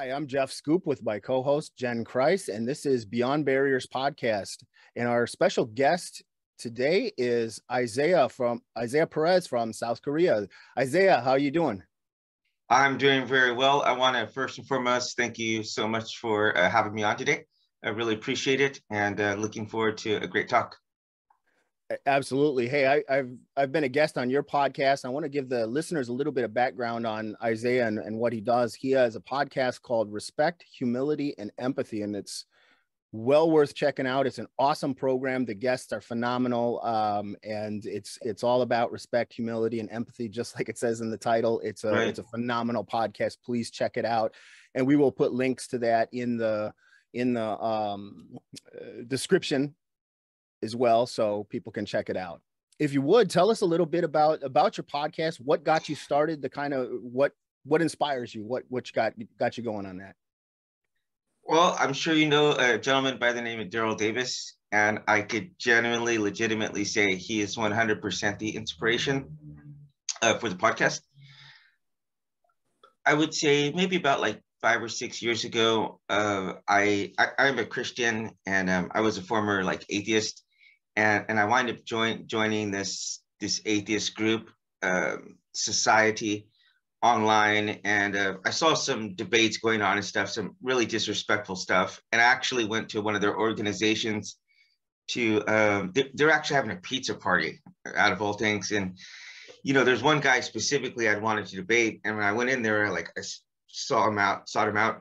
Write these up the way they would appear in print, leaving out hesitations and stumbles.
Hi, I'm Jeff Schoep with my co-host Jenn Kreis, and this is Beyond Barriers Podcast. And our special guest today is Isaiah Perez from South Korea. Isaiah, how are you doing? I'm doing very well. I want to first and foremost thank you so much for having me on today. I really appreciate it, and looking forward to a great talk. Absolutely. Hey, I've been a guest on your podcast. I want to give the listeners a little bit of background on Isaiah and what he does. He has a podcast called Respect, Humility, and Empathy, and it's well worth checking out. It's an awesome program. The guests are phenomenal, and it's all about respect, humility, and empathy, just like it says in the title. It's a phenomenal podcast. Please check it out, and we will put links to that in the description as well, so people can check it out. If you would, tell us a little bit about your podcast. What got you started? The kind of what inspires you? What got you going on that? Well, I'm sure you know a gentleman by the name of Daryl Davis, and I could genuinely, legitimately say he is 100% the inspiration for the podcast. I would say maybe about like 5 or 6 years ago, I'm a Christian, and I was a former like atheist. And I wind up joining this atheist group society online, and I saw some debates going on and stuff, some really disrespectful stuff. And I actually went to one of their organizations to they're actually having a pizza party out of all things. And there's one guy specifically I'd wanted to debate, and when I went in there, I sought him out.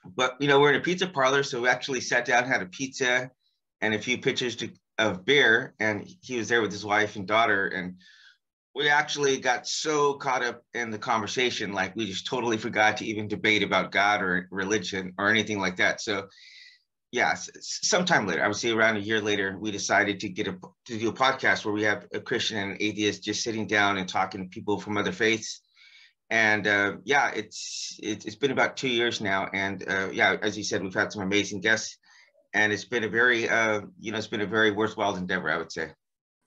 But we're in a pizza parlor, so we actually sat down, had a pizza and a few pictures of beer, and he was there with his wife and daughter, and we actually got so caught up in the conversation, like we just totally forgot to even debate about God or religion or anything like that. So yeah, sometime later, I would say around a year later, we decided to do a podcast where we have a Christian and an atheist just sitting down and talking to people from other faiths. And yeah, it's been about 2 years now, and yeah, as you said, we've had some amazing guests. And it's been a very, it's been a very worthwhile endeavor, I would say.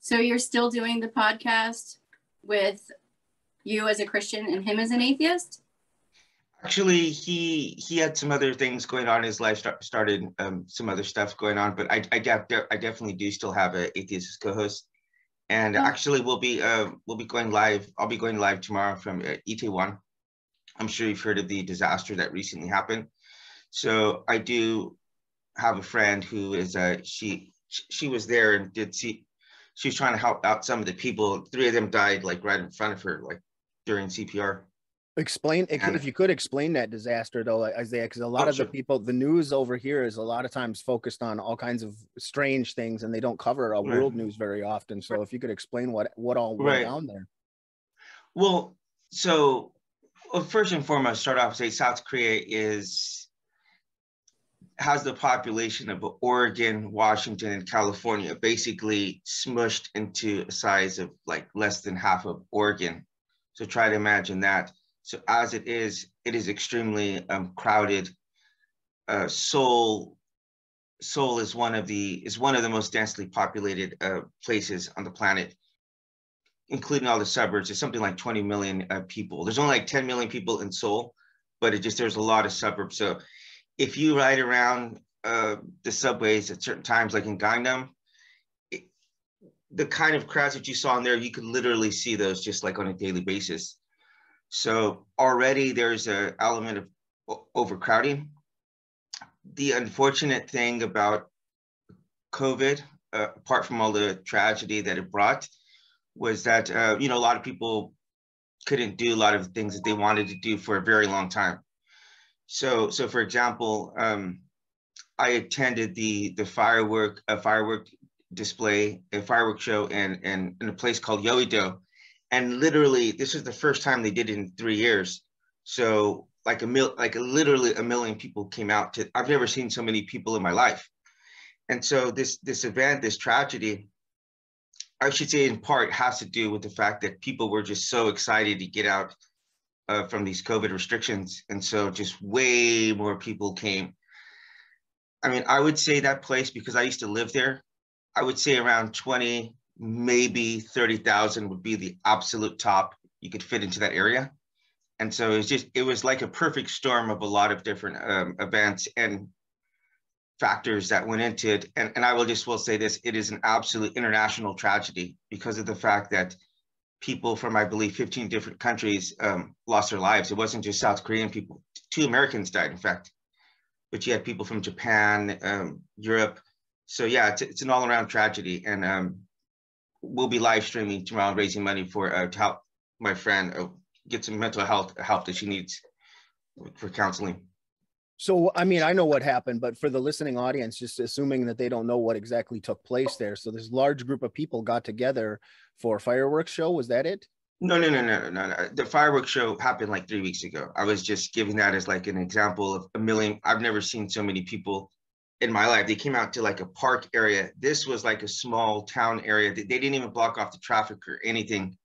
So you're still doing the podcast with you as a Christian and him as an atheist? Actually, he had some other things going on in his life, started some other stuff going on, but I definitely do still have an atheist as co-host. And actually, we'll be going live. I'll be going live tomorrow from Itaewon. I'm sure you've heard of the disaster that recently happened. So I do have a friend who is she was there and she was trying to help out some of the people. 3 of them died like right in front of her, like during CPR. If you could explain that disaster though, Isaiah, because a lot of the people, the news over here is a lot of times focused on all kinds of strange things, and they don't cover world news very often. So if you could explain what all went down there. Well, first and foremost, start off say South Korea has the population of Oregon, Washington, and California, basically smushed into a size of like less than half of Oregon. So try to imagine that. So as it is extremely crowded. Seoul is one of the most densely populated places on the planet, including all the suburbs. It's something like 20 million people. There's only like 10 million people in Seoul, but there's a lot of suburbs. So if you ride around the subways at certain times, like in Gangnam, the kind of crowds that you saw in there, you could literally see those just like on a daily basis. So already there's an element of overcrowding. The unfortunate thing about COVID, apart from all the tragedy that it brought, was that a lot of people couldn't do a lot of things that they wanted to do for a very long time. So for example, I attended the firework display, a firework show in a place called Yeouido, and literally this is the first time they did it in 3 years. So literally a million people came out to. I've never seen so many people in my life. And so this event, this tragedy, I should say in part has to do with the fact that people were just so excited to get out from these COVID restrictions. And so just way more people came. I mean, I would say that place, because I used to live there, I would say around 20, maybe 30,000 would be the absolute top you could fit into that area. And so it was like a perfect storm of a lot of different events and factors that went into it. And I will say this, it is an absolute international tragedy because of the fact that people from, I believe, 15 different countries lost their lives. It wasn't just South Korean people. 2 Americans died, in fact, but you had people from Japan, Europe. So yeah, it's an all-around tragedy. And we'll be live streaming tomorrow, raising money for to help my friend get some mental health help that she needs for counseling. So, I mean, I know what happened, but for the listening audience, just assuming that they don't know what exactly took place there. So this large group of people got together for a fireworks show. Was that it? No. The fireworks show happened like 3 weeks ago. I was just giving that as like an example of a million. I've never seen so many people in my life. They came out to like a park area. This was like a small town area. They didn't even block off the traffic or anything.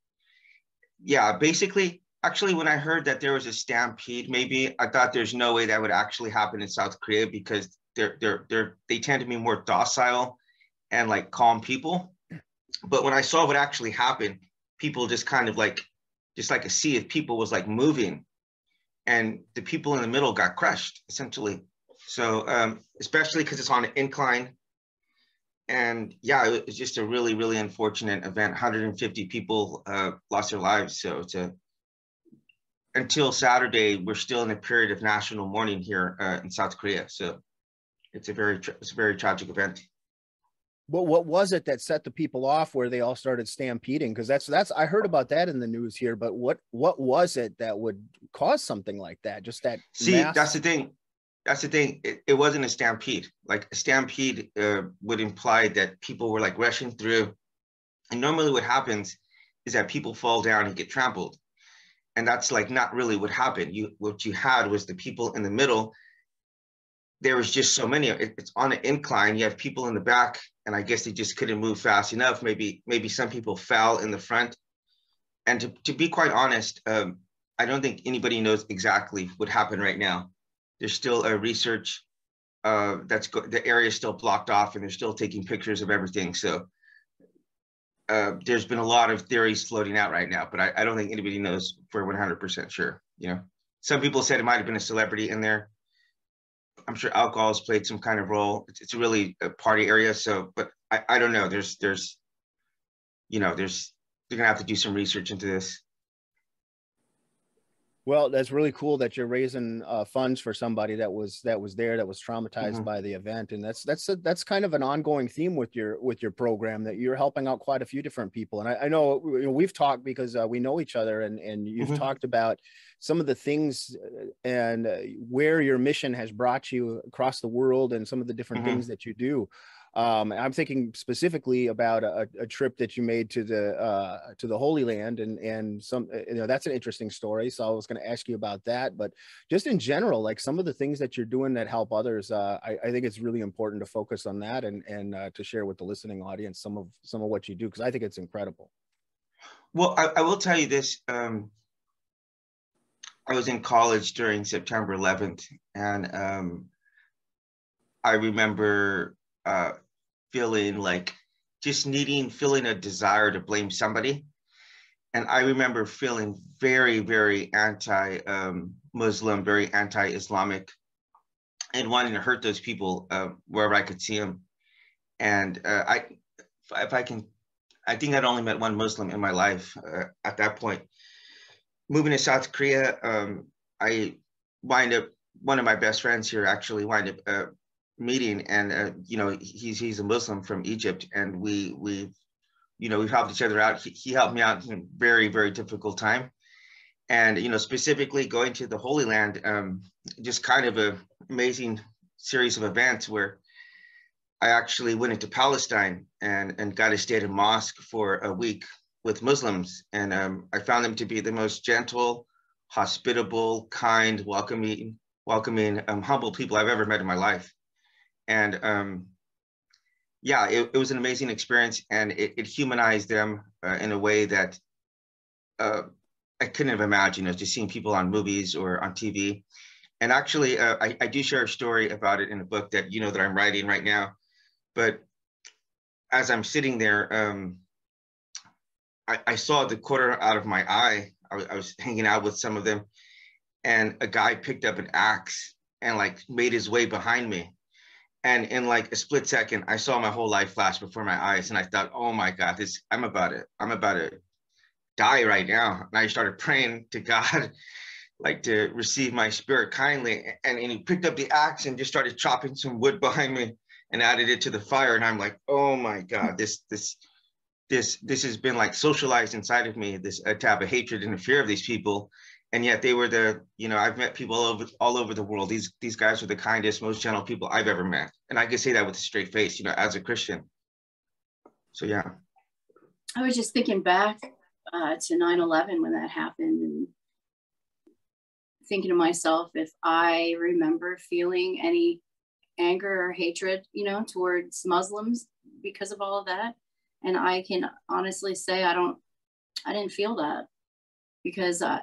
Yeah, basically, actually, when I heard that there was a stampede, maybe I thought there's no way that would actually happen in South Korea because they tend to be more docile and like calm people. But when I saw what actually happened, people just kind of like a sea of people was like moving, and the people in the middle got crushed essentially. So especially because it's on an incline. And yeah, it was just a really, really unfortunate event. 150 people lost their lives. So until Saturday, we're still in a period of national mourning here in South Korea. So it's a very tragic event. Well, what was it that set the people off where they all started stampeding? Because that's I heard about that in the news here. But what was it that would cause something like that? Just that. That's the thing. It wasn't a stampede. Like a stampede would imply that people were like rushing through. And normally what happens is that people fall down and get trampled. And that's like not really what happened. What you had was the people in the middle. There was just so many. It's on an incline. You have people in the back, and I guess they just couldn't move fast enough. Maybe some people fell in the front. And to be quite honest, I don't think anybody knows exactly what happened right now. There's still a research the area is still blocked off, and they're still taking pictures of everything. So there's been a lot of theories floating out right now, but I don't think anybody knows for 100% sure. You know, some people said it might have been a celebrity in there. I'm sure alcohol has played some kind of role. It's really a party area. So, but I don't know. They're gonna have to do some research into this. Well, that's really cool that you're raising funds for somebody that was traumatized by the event, and that's kind of an ongoing theme with your program, that you're helping out quite a few different people. And I know we've talked because we know each other, and you've talked about some of the things and where your mission has brought you across the world, and some of the different things that you do. I'm thinking specifically about a trip that you made to the Holy Land, and some, that's an interesting story. So I was going to ask you about that, but just in general, like some of the things that you're doing that help others, I think it's really important to focus on that and to share with the listening audience some of what you do, because I think it's incredible. Well, I will tell you this. I was in college during September 11th, and I remember feeling a desire to blame somebody. And I remember feeling very, very anti-Muslim, very anti-Islamic, and wanting to hurt those people wherever I could see them. And I think I'd only met one Muslim in my life at that point. Moving to South Korea, one of my best friends here actually wind up meeting, and he's a Muslim from Egypt, and we've helped each other out. He helped me out in a very, very difficult time, and specifically going to the Holy Land, just kind of an amazing series of events where I actually went into Palestine and got to stay at a mosque for a week with Muslims, and I found them to be the most gentle, hospitable, kind, welcoming, humble people I've ever met in my life. And it was an amazing experience, and it humanized them in a way that I couldn't have imagined, just seeing people on movies or on TV. And actually, I do share a story about it in a book that that I'm writing right now. But as I'm sitting there, I saw the corner out of my eye I was hanging out with some of them, and a guy picked up an axe and like made his way behind me. And in like a split second, I saw my whole life flash before my eyes. And I thought, oh my God, I'm about to die right now. And I started praying to God, like to receive my spirit kindly. And he picked up the axe and just started chopping some wood behind me and added it to the fire. And I'm like, oh my God, this has been like socialized inside of me, this type of hatred and the fear of these people. And yet they were I've met people all over the world. These guys are the kindest, most gentle people I've ever met. And I can say that with a straight face, as a Christian. So, yeah. I was just thinking back to 9/11 when that happened, and thinking to myself, if I remember feeling any anger or hatred, towards Muslims because of all of that. And I can honestly say I didn't feel that, because I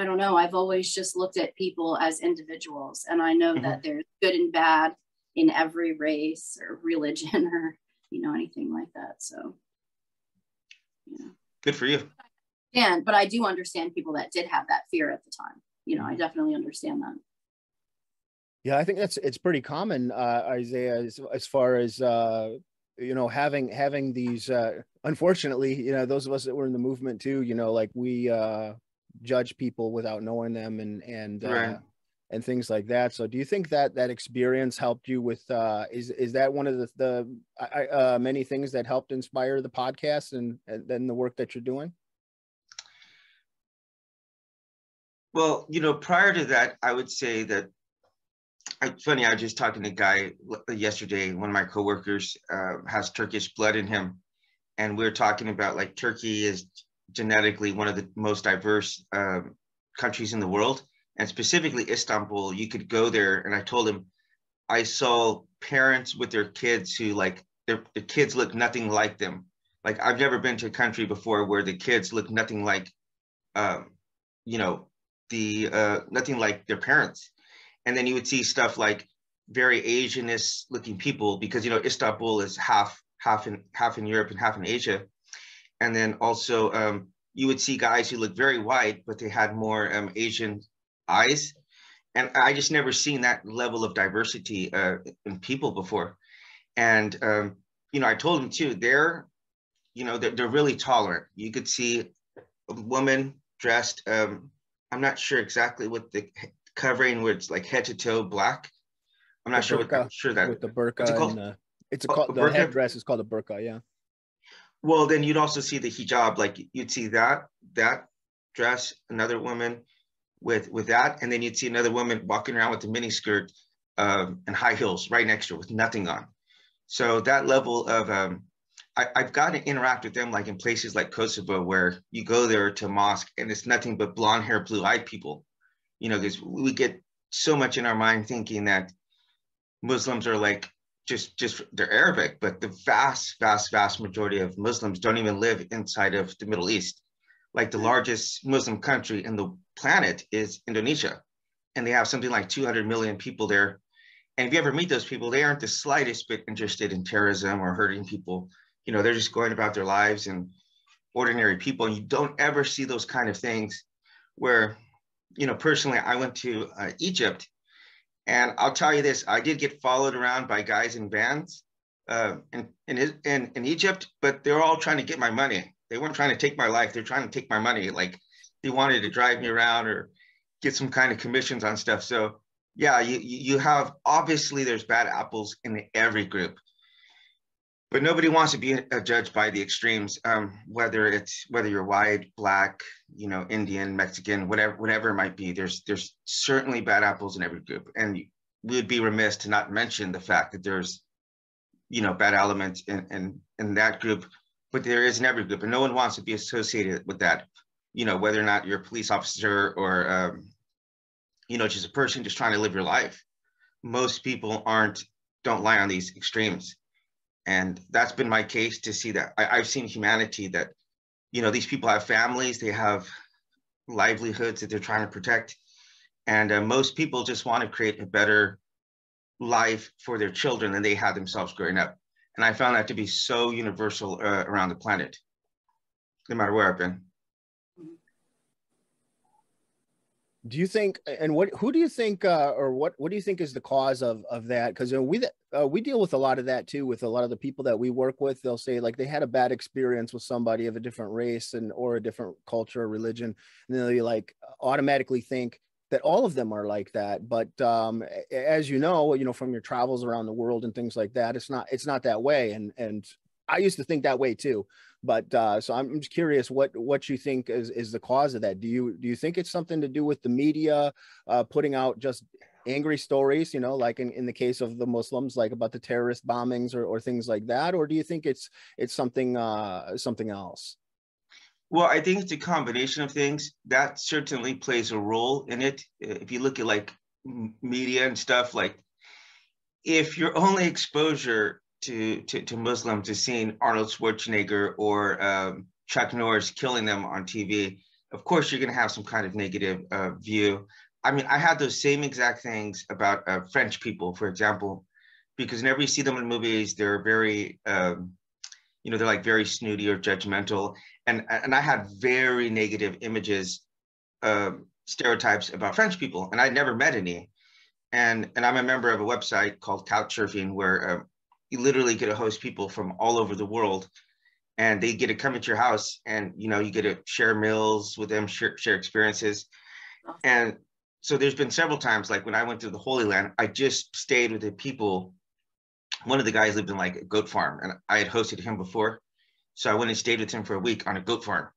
don't know. I've always just looked at people as individuals, and I know that there's good and bad in every race or religion or, anything like that. So, Good for you. But I do understand people that did have that fear at the time. I definitely understand that. Yeah, I think it's pretty common, Isaiah, as far as, having these, unfortunately, those of us that were in the movement too, like we judge people without knowing them and Right. And things like that. So do you think that experience helped you with, is that one of the many things that helped inspire the podcast and then the work that you're doing? Well, prior to that, I would say that it's funny. I was just talking to a guy yesterday. One of my coworkers has Turkish blood in him. And we were talking about like Turkey is genetically one of the most diverse countries in the world. And specifically Istanbul, you could go there. And I told him, I saw parents with their kids who like, the kids look nothing like them. Like I've never been to a country before where the kids look nothing like, nothing like their parents. And then you would see stuff like very Asianist looking people, because, Istanbul is half in Europe and half in Asia. And then also you would see guys who look very white, but they had more Asian eyes. And I just never seen that level of diversity in people before. And, I told him too, they're really tolerant. You could see a woman dressed, I'm not sure exactly what the covering, where it's like head to toe black. I'm not sure. I'm sure that with the burqa. What's it called? The burqa? headdress is called a burqa. Yeah. Well, then you'd also see the hijab. Like you'd see that dress, another woman with that, and then you'd see another woman walking around with a mini skirt and high heels right next to her with nothing on. So that level of I've got to interact with them like in places like Kosovo, where you go there to mosque and it's nothing but blonde hair, blue-eyed people. Because we get so much in our mind thinking that Muslims are like just they're Arabic, but the vast majority of Muslims don't even live inside of the Middle East. Like the largest Muslim country in the planet is Indonesia, and they have something like 200 million people there. And if you ever meet those people, they aren't the slightest bit interested in terrorism or hurting people. They're just going about their lives and ordinary people. And you don't ever see those kind of things where, personally, I went to Egypt, and I'll tell you this, I did get followed around by guys in vans in Egypt, but they're all trying to get my money. They weren't trying to take my life. They're trying to take my money. Like they wanted to drive me around or get some kind of commissions on stuff. So yeah, you have, obviously there's bad apples in every group, but nobody wants to be judged by the extremes, whether you're white, black, Indian, Mexican, whatever it might be. There's certainly bad apples in every group, and we would be remiss to not mention the fact that there's bad elements in that group, but there is in every group, and no one wants to be associated with that. Whether or not you're a police officer or just a person just trying to live your life. Most people don't lie on these extremes. And that's been my case, to see that I've seen humanity that, these people have families, they have livelihoods that they're trying to protect. And most people just want to create a better life for their children than they had themselves growing up. And I found that to be so universal around the planet, no matter where I've been. Do you think, and who do you think, or what do you think is the cause of that? Because we deal with a lot of that too, with a lot of the people that we work with. They'll say like they had a bad experience with somebody of a different race or a different culture or religion, and then they like automatically think that all of them are like that. But as you know from your travels around the world and things like that, it's not that way. And I used to think that way too. But so I'm just curious what you think is the cause of that. Do you think it's something to do with the media putting out just angry stories, like in the case of the Muslims, like about the terrorist bombings or things like that? Or do you think it's something else? Well, I think it's a combination of things. That certainly plays a role in it. If you look at like media and stuff, like if your only exposure to Muslims is seeing Arnold Schwarzenegger or Chuck Norris killing them on TV, of course you're going to have some kind of negative view. I mean, I had those same exact things about French people, for example, because whenever you see them in movies, they're very, they're like very snooty or judgmental. And I had very negative images, stereotypes about French people, and I'd never met any. And I'm a member of a website called Couchsurfing, where you literally get to host people from all over the world, and they get to come at your house, and you get to share meals with them, share experiences. And so there's been several times, like when I went to the Holy Land, I just stayed with the people. One of the guys lived in like a goat farm, and I had hosted him before. So I went and stayed with him for a week on a goat farm,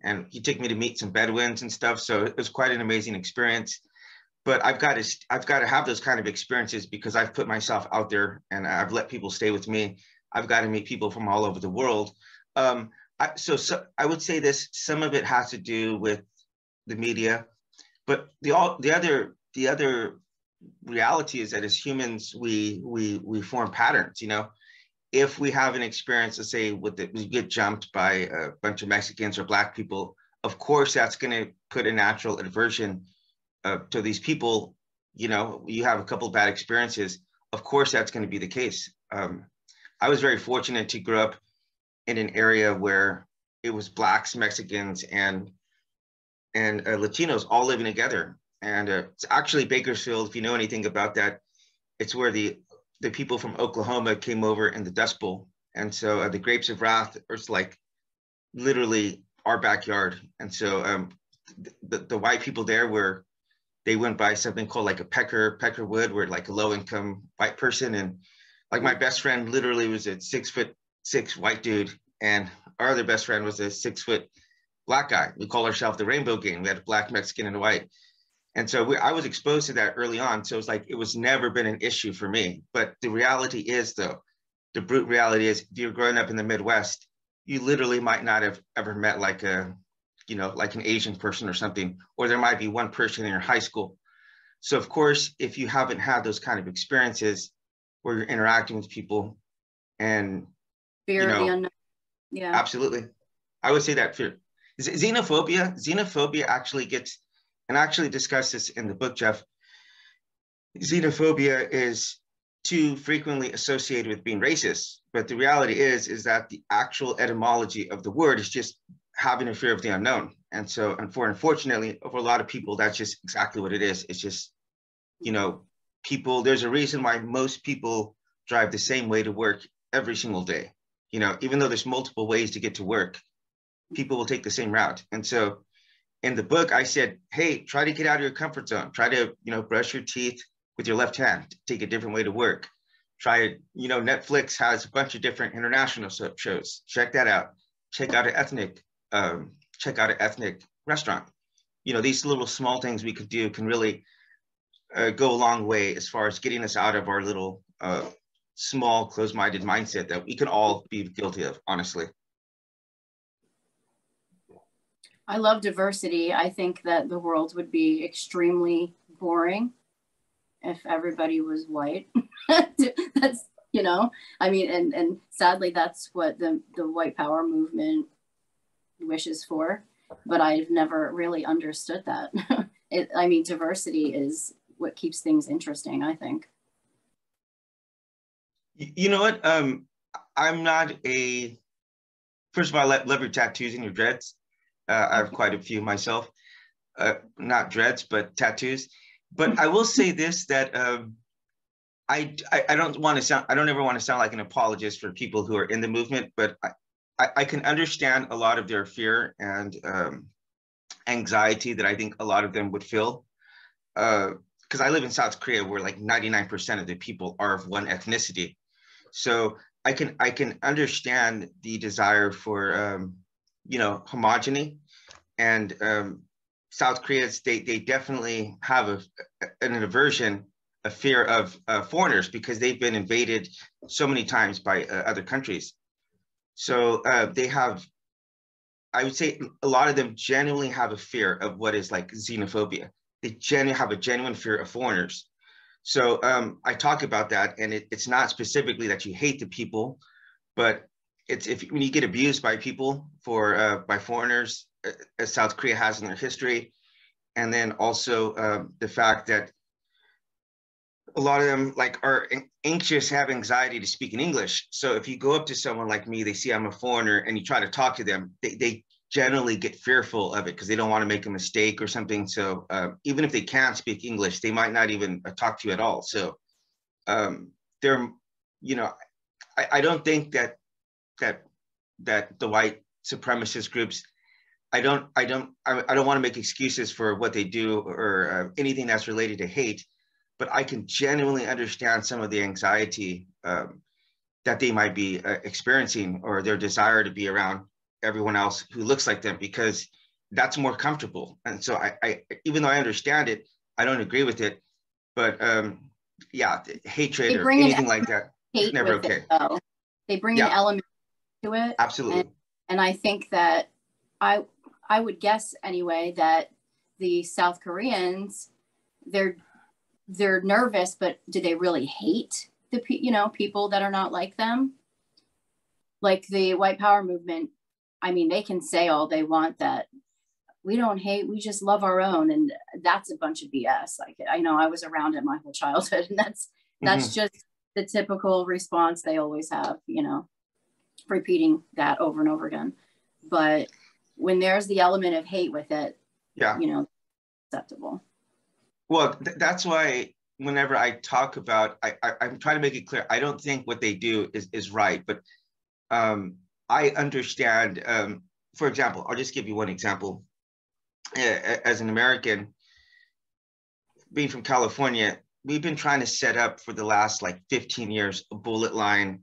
and he took me to meet some Bedouins and stuff. So it was quite an amazing experience. But I've got to have those kind of experiences because I've put myself out there and I've let people stay with me. I've got to meet people from all over the world. So I would say this: some of it has to do with the media, but the other reality is that as humans, we form patterns. If we have an experience, let's say we get jumped by a bunch of Mexicans or Black people, of course that's going to put a natural aversion to these people. You have a couple of bad experiences, of course that's going to be the case. I was very fortunate to grow up in an area where it was Blacks, Mexicans, and Latinos all living together. And it's actually Bakersfield, if you know anything about that, it's where the people from Oklahoma came over in the Dust Bowl. And so the Grapes of Wrath is like literally our backyard. And so the white people there they went by something called like a pecker wood, where like a low income white person. And like my best friend literally was a 6'6" white dude. And our other best friend was a 6' Black guy. We call ourselves the Rainbow Gang. We had a Black, Mexican, and a white. And so I was exposed to that early on. So it was never been an issue for me. But the reality is though, the brute reality is if you're growing up in the Midwest, you literally might not have ever met like an Asian person or something, or there might be one person in your high school. So of course, if you haven't had those kind of experiences where you're interacting with people and fear of the unknown. Yeah, absolutely. I would say that fear. Xenophobia actually gets, and I actually discussed this in the book, Jeff. Xenophobia is too frequently associated with being racist, but the reality is that the actual etymology of the word is just having a fear of the unknown. And so unfortunately, for a lot of people, that's just exactly what it is. It's just, people, there's a reason why most people drive the same way to work every single day. Even though there's multiple ways to get to work, people will take the same route. And so in the book, I said, hey, try to get out of your comfort zone. Try to, brush your teeth with your left hand, take a different way to work. Try, Netflix has a bunch of different international shows. Check that out. Check out an ethnic restaurant. These little small things we could do can really go a long way as far as getting us out of our little small, closed-minded mindset that we can all be guilty of, honestly. I love diversity. I think that the world would be extremely boring if everybody was white. That's, and sadly, that's what the white power movement wishes for, but I've never really understood that. Diversity is what keeps things interesting, I think. You know what? I'm not first of all, I love your tattoos and your dreads. I have quite a few myself. not dreads, but tattoos. But I will say this, that I don't want to sound, I don't ever want to sound like an apologist for people who are in the movement, but I can understand a lot of their fear and anxiety that I think a lot of them would feel. Because I live in South Korea, where like 99% of the people are of one ethnicity. So I can understand the desire for, you know, homogeny. And South Koreans, they definitely have an aversion, a fear of foreigners, because they've been invaded so many times by other countries. So they have, I would say a lot of them genuinely have a fear of what is like xenophobia. They genuinely have a genuine fear of foreigners. So I talk about that, and it's not specifically that you hate the people, but it's when you get abused by people by foreigners, as South Korea has in their history, and then also the fact that a lot of them like are anxious, have anxiety to speak in English. So if you go up to someone like me, they see I'm a foreigner, and you try to talk to them, they generally get fearful of it because they don't want to make a mistake or something. So even if they can't speak English, they might not even talk to you at all. So they're, you know, I don't think that the white supremacist groups, I don't want to make excuses for what they do or anything that's related to hate, but I can genuinely understand some of the anxiety that they might be experiencing, or their desire to be around everyone else who looks like them, because that's more comfortable. And so I even though I understand it, I don't agree with it. But yeah, hatred or anything like that, it's never okay. They bring an element to it. Absolutely. And I think that I would guess anyway that the South Koreans, they're nervous, but do they really hate the people that are not like them? Like the white power movement, I mean, they can say all they want that we don't hate, we just love our own, and that's a bunch of BS. Like, I know I was around it my whole childhood, and that's just the typical response they always have, repeating that over and over again. But when there's the element of hate with it, acceptable. Well, that's why whenever I talk about, I'm trying to make it clear, I don't think what they do is right, but I understand, for example, I'll just give you one example. As an American, being from California, we've been trying to set up for the last like 15 years, a bullet line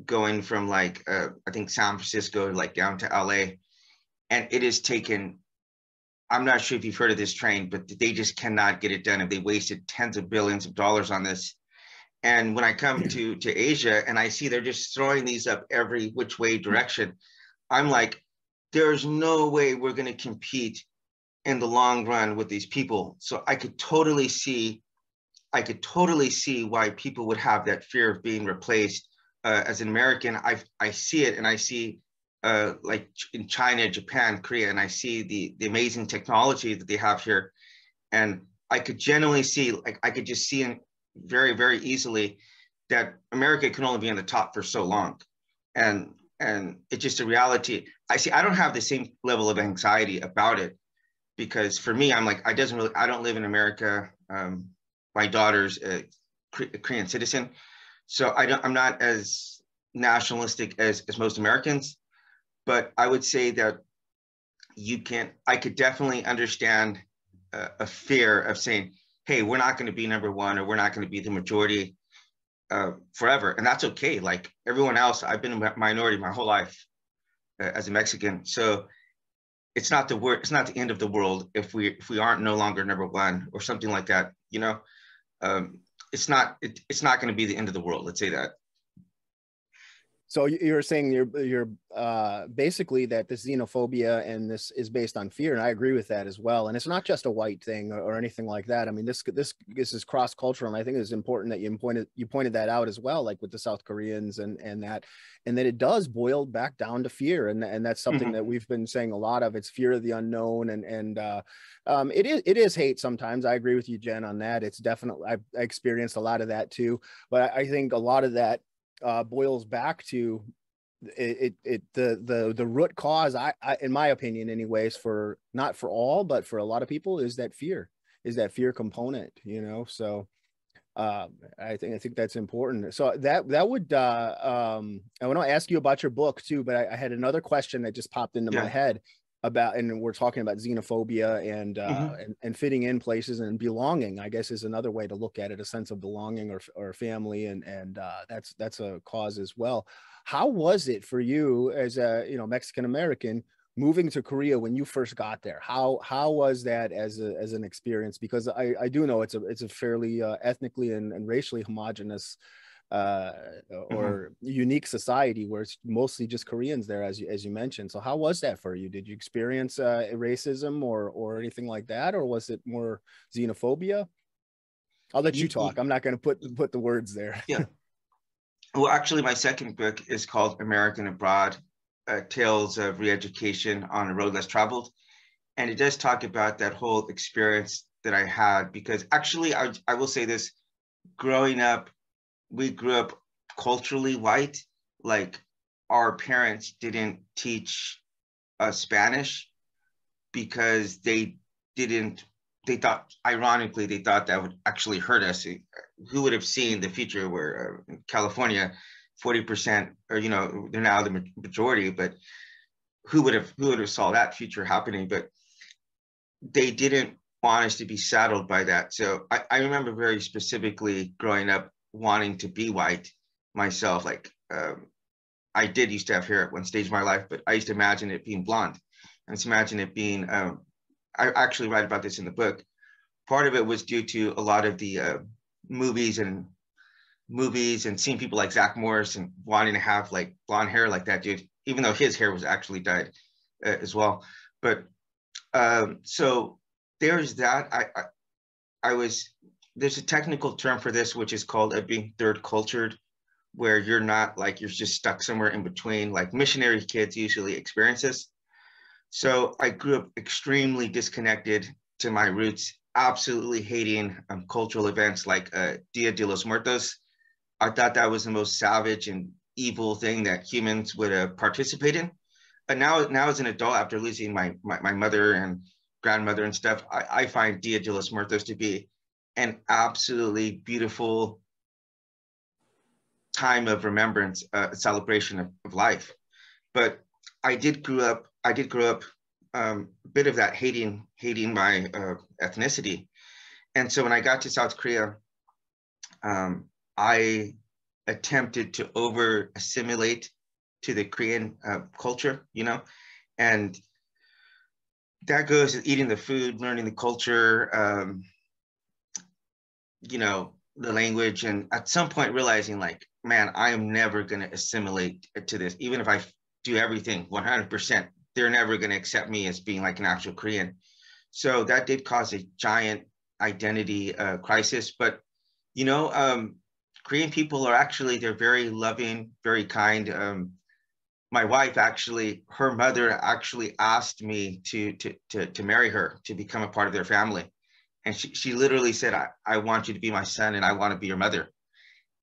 going from like, I think San Francisco, like down to LA. And it has taken, I'm not sure if you've heard of this train, but they just cannot get it done. And they wasted tens of billions of dollars on this. And when I come to Asia and I see they're just throwing these up every which way direction, I'm like, there's no way we're going to compete in the long run with these people. So I could totally see why people would have that fear of being replaced. As an American, I see it, and I see like in China, Japan, Korea, and I see the amazing technology that they have here. And I could genuinely see, like I could just see very, very easily that America can only be on the top for so long. And it's just a reality. I don't have the same level of anxiety about it, because for me, I'm like, I don't live in America. My daughter's a Korean citizen. So I'm not as nationalistic as most Americans, but I would say that I could definitely understand a fear of saying, hey, we're not going to be number one, or we're not going to be the majority forever. And that's okay. Like everyone else, I've been a minority my whole life as a Mexican. So it's not the end of the world if we aren't no longer number one or something like that. It's not going to be the end of the world. Let's say that. So you're saying you're basically that this xenophobia and this is based on fear, and I agree with that as well. And it's not just a white thing or anything like that. I mean, this is cross cultural, and I think it's important that you pointed that out as well, like with the South Koreans and that it does boil back down to fear, and that's something that we've been saying a lot of. It's fear of the unknown, and it is hate sometimes. I agree with you, Jen, on that. It's definitely, I experienced a lot of that too, but I think a lot of that boils back to the root cause, I in my opinion anyways, for not for all, but for a lot of people, is that fear component, you know. So I think that's important. So that would I want to ask you about your book too, but I had another question that just popped into my head about, and we're talking about xenophobia and fitting in places and belonging, I guess, is another way to look at it, a sense of belonging or family, and that's a cause as well. How was it for you as a, you know, Mexican American moving to Korea when you first got there? How was that as an experience? Because I do know it's a fairly ethnically and racially homogenous or unique society where it's mostly just Koreans there, as you mentioned. So how was that for you? Did you experience racism or anything like that, or was it more xenophobia? I'll let you talk. I'm not going to put the words there. Yeah. Well, actually, my second book is called American Abroad, Tales of Re-Education on a Road Less Traveled. And it does talk about that whole experience that I had, because actually, I will say this, growing up, we grew up culturally white. Like, our parents didn't teach us Spanish because they thought, ironically, they thought that would actually hurt us. Who would have seen the future where in California, 40%, or, you know, they're now the majority, but who would have saw that future happening? But they didn't want us to be saddled by that. So I remember very specifically growing up wanting to be white myself. Like, I did used to have hair at one stage of my life, but I used to imagine it being blonde. And to imagine it being, I actually write about this in the book. Part of it was due to a lot of the movies and seeing people like Zach Morris and wanting to have like blonde hair like that dude, even though his hair was actually dyed as well. But so there's that. There's a technical term for this, which is called being third cultured, where you're not like, you're just stuck somewhere in between. Like, missionary kids usually experience this. So I grew up extremely disconnected to my roots, absolutely hating cultural events like Dia de los Muertos. I thought that was the most savage and evil thing that humans would participate in. But now as an adult, after losing my mother and grandmother and stuff, I find Dia de los Muertos to be an absolutely beautiful time of remembrance, celebration of life. But I did grow up a bit of that hating my ethnicity. And so when I got to South Korea, I attempted to over assimilate to the Korean culture, you know, and that goes to eating the food, learning the culture, you know, the language, and at some point realizing like, man, I am never going to assimilate to this. Even if I do everything 100%, they're never going to accept me as being like an actual Korean. So that did cause a giant identity crisis. But, you know, Korean people are actually, they're very loving, very kind. My wife actually, her mother actually asked me to marry her, to become a part of their family. And she literally said, I want you to be my son and I want to be your mother.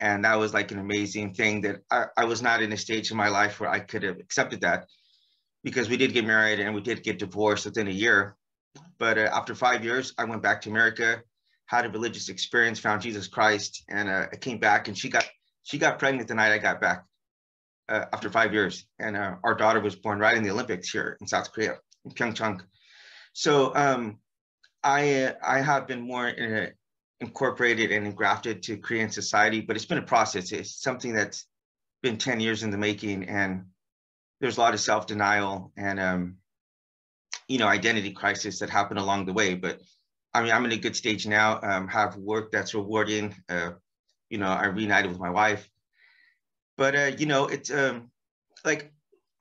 And that was like an amazing thing that I was not in a stage in my life where I could have accepted that, because we did get married and we did get divorced within a year. But after 5 years, I went back to America, had a religious experience, found Jesus Christ, and I came back, and she got pregnant the night I got back after 5 years. And our daughter was born right in the Olympics here in South Korea, in Pyeongchang. So I have been more incorporated and engrafted to Korean society, but it's been a process. It's something that's been 10 years in the making, and there's a lot of self-denial and you know, identity crisis that happened along the way. But I mean, I'm in a good stage now, have work that's rewarding. You know, I reunited with my wife. But you know, it's like,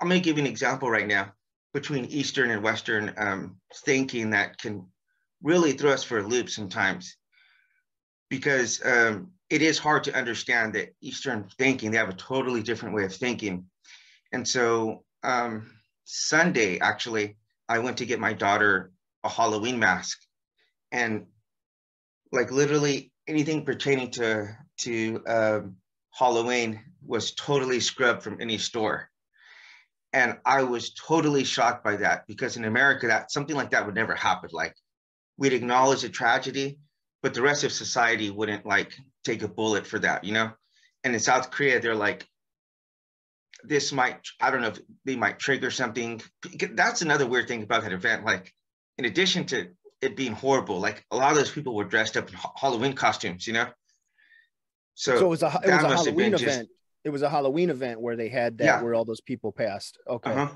I'm going to give you an example right now between Eastern and Western thinking that can really throw us for a loop sometimes, because it is hard to understand that Eastern thinking, they have a totally different way of thinking. And so Sunday, actually, I went to get my daughter a Halloween mask, and like literally anything pertaining to Halloween was totally scrubbed from any store. And I was totally shocked by that, because in America, that something like that would never happen. Like, we'd acknowledge the tragedy, but the rest of society wouldn't like take a bullet for that, you know? And in South Korea, they're like, this might, I don't know if they might trigger something. That's another weird thing about that event. Like, in addition to it being horrible, like a lot of those people were dressed up in Halloween costumes, you know? So it was a Halloween event. Just, it was a Halloween event where they had that, yeah, where all those people passed. Okay.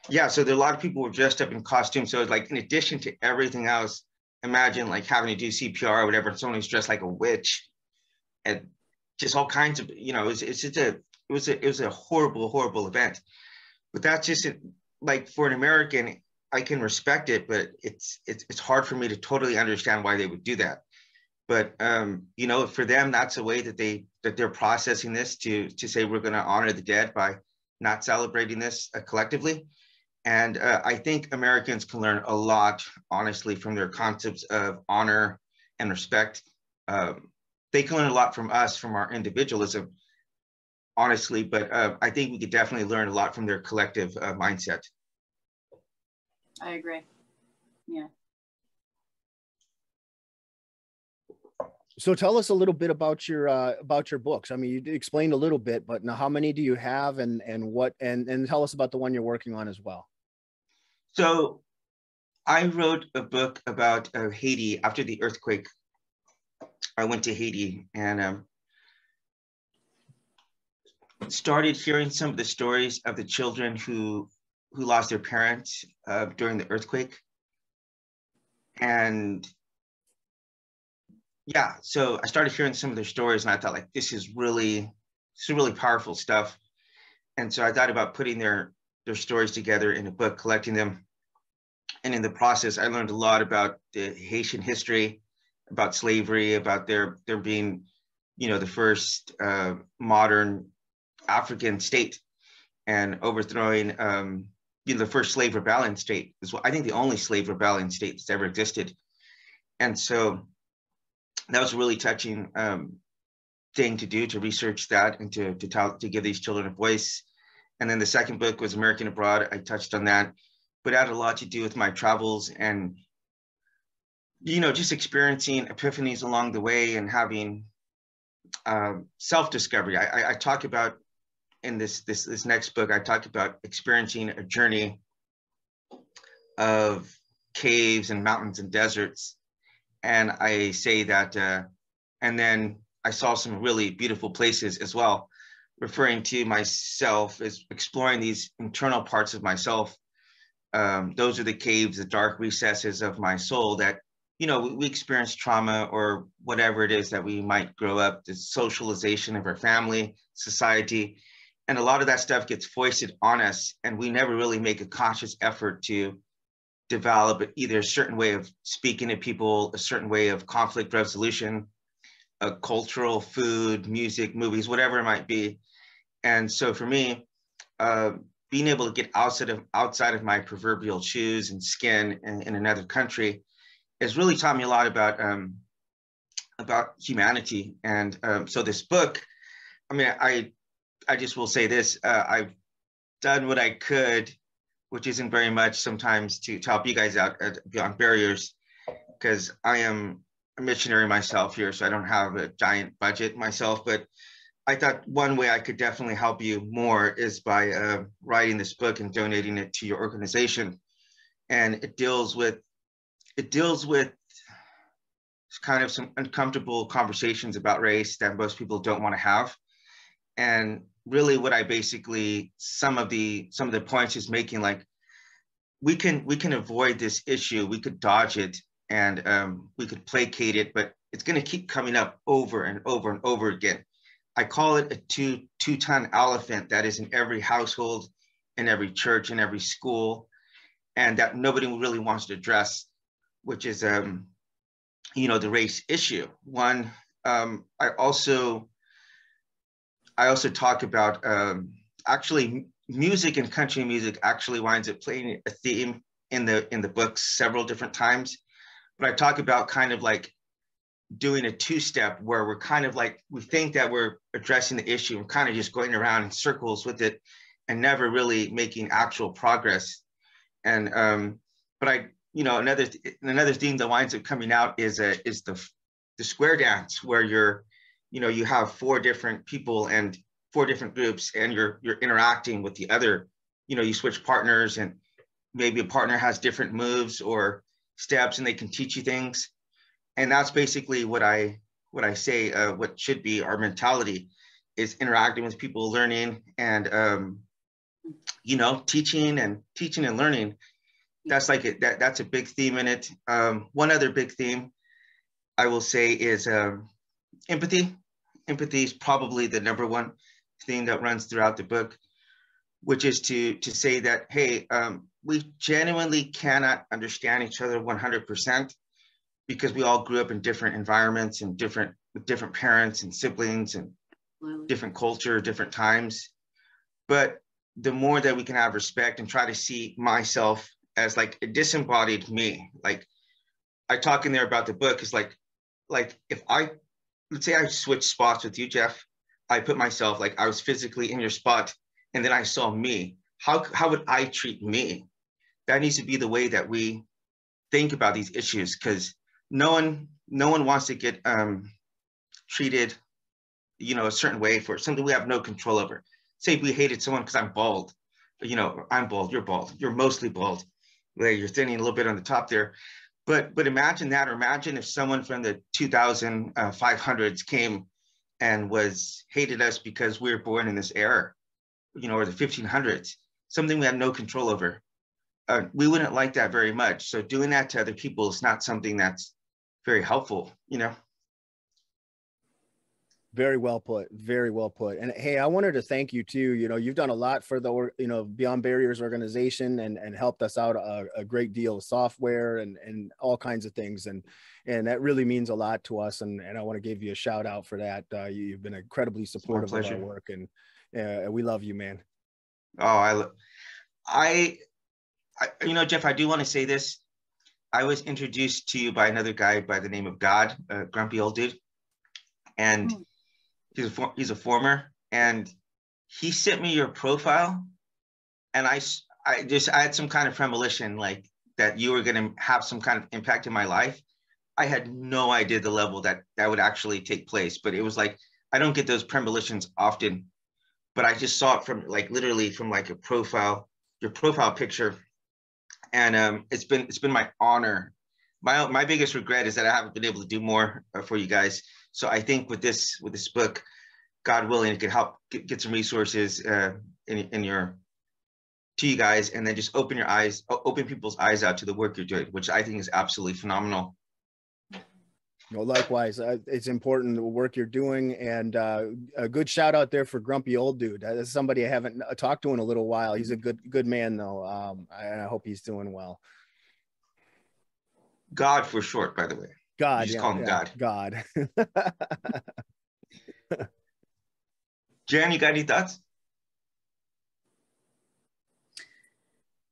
Yeah, so there, a lot of people were dressed up in costumes. So it's like, in addition to everything else, imagine like having to do CPR or whatever, and someone who's dressed like a witch, and just all kinds of, you know, it was a horrible event. But that's just like, for an American, I can respect it, but it's hard for me to totally understand why they would do that. But you know, for them, that's a way that they're processing this, to say we're going to honor the dead by not celebrating this collectively. And I think Americans can learn a lot, honestly, from their concepts of honor and respect. They can learn a lot from us, from our individualism, honestly, but I think we could definitely learn a lot from their collective mindset. I agree. Yeah. So tell us a little bit about your books. I mean, you explained a little bit, but now how many do you have, and what, and tell us about the one you're working on as well. So I wrote a book about Haiti after the earthquake. I went to Haiti and started hearing some of the stories of the children who lost their parents during the earthquake. And yeah, so I started hearing some of their stories, and I thought, like, this is really powerful stuff. And so I thought about putting their stories together in a book, collecting them. And in the process, I learned a lot about the Haitian history, about slavery, about their being, you know, the first modern African state, and overthrowing, you know, the first slave rebellion state is what I think the only slave rebellion state that's ever existed. And so that was a really touching thing to do, to research that and to give these children a voice. And then the second book was American Abroad. I touched on that, but it had a lot to do with my travels and, you know, just experiencing epiphanies along the way and having self-discovery. I talk about, in this next book, I talk about experiencing a journey of caves and mountains and deserts. And I say that, and then I saw some really beautiful places as well, referring to myself as exploring these internal parts of myself. Those are the caves, the dark recesses of my soul that, you know, we experience trauma or whatever it is that we might grow up, the socialization of our family, society, and a lot of that stuff gets foisted on us, and we never really make a conscious effort to develop either a certain way of speaking to people, a certain way of conflict resolution, a cultural, food, music, movies, whatever it might be. And so for me, being able to get outside of my proverbial shoes and skin in another country has really taught me a lot about humanity. And so this book, I mean, I just will say this, I've done what I could, which isn't very much sometimes, to help you guys out beyond barriers, because I am a missionary myself here, so I don't have a giant budget myself. But I thought one way I could definitely help you more is by writing this book and donating it to your organization. And it deals with kind of some uncomfortable conversations about race that most people don't want to have. And really what I basically, some of the points is making, like, we can avoid this issue, we could dodge it, and we could placate it, but it's going to keep coming up over and over and over again. I call it a two-ton elephant that is in every household, in every church, in every school, and that nobody really wants to address, which is you know, the race issue. One, I also talk about actually music, and country music actually winds up playing a theme in the books several different times. But I talk about kind of like doing a two-step where we're kind of like, we think that we're addressing the issue, we're kind of just going around in circles with it. and never really making actual progress. And but I, you know, another theme that winds up coming out is the square dance, where you're, you know, you have 4 different people and 4 different groups, and you're interacting with the other. You know, you switch partners, and maybe a partner has different moves or steps, and they can teach you things. And that's basically what I say, what should be our mentality, is interacting with people, learning, and you know, teaching and learning. That's like that's a big theme in it. One other big theme I will say is empathy. Empathy is probably the number one theme that runs throughout the book, which is to say that, hey, we genuinely cannot understand each other 100%, because we all grew up in different environments and with different parents and siblings and different culture, different times. But the more that we can have respect and try to see myself as like a disembodied me, like I talk in there about the book, is like if let's say I switch spots with you, Jeff, I put myself, like I was physically in your spot, and then I saw me, how would I treat me? That needs to be the way that we think about these issues, because no one wants to get treated, you know, a certain way for something we have no control over. Say we hated someone because I'm bald, you know, I'm bald, you're mostly bald, where you're thinning a little bit on the top there. But imagine that, or imagine if someone from the 2500s came and hated us because we were born in this era, you know, or the 1500s, something we had no control over. We wouldn't like that very much. So doing that to other people is not something that's very helpful, you know. Very well put. Very well put. And hey, I wanted to thank you too. You know, you've done a lot for the, you know, Beyond Barriers organization, and helped us out a great deal of software and all kinds of things. And that really means a lot to us. And I want to give you a shout out for that. You've been incredibly supportive of our work, and we love you, man. Oh, I you know, Jeff, I do want to say this. I was introduced to you by another guy by the name of God, a grumpy old dude. And he's a former, and he sent me your profile, and I had some kind of premonition, like that you were going to have some kind of impact in my life. I had no idea the level that would actually take place, but it was like, I don't get those premonitions often, but I just saw it from like literally from like your profile picture. And it's been my honor. My biggest regret is that I haven't been able to do more for you guys. So I think with this book, God willing, it could help get some resources to you guys, and then just open people's eyes out to the work you're doing, which I think is absolutely phenomenal. No, likewise, it's important, the work you're doing, and a good shout out there for Grumpy Old Dude. That's somebody I haven't talked to in a little while. He's a good man, though. I hope he's doing well. God for short, by the way. God, you just call him God. God. Jen, you got any thoughts?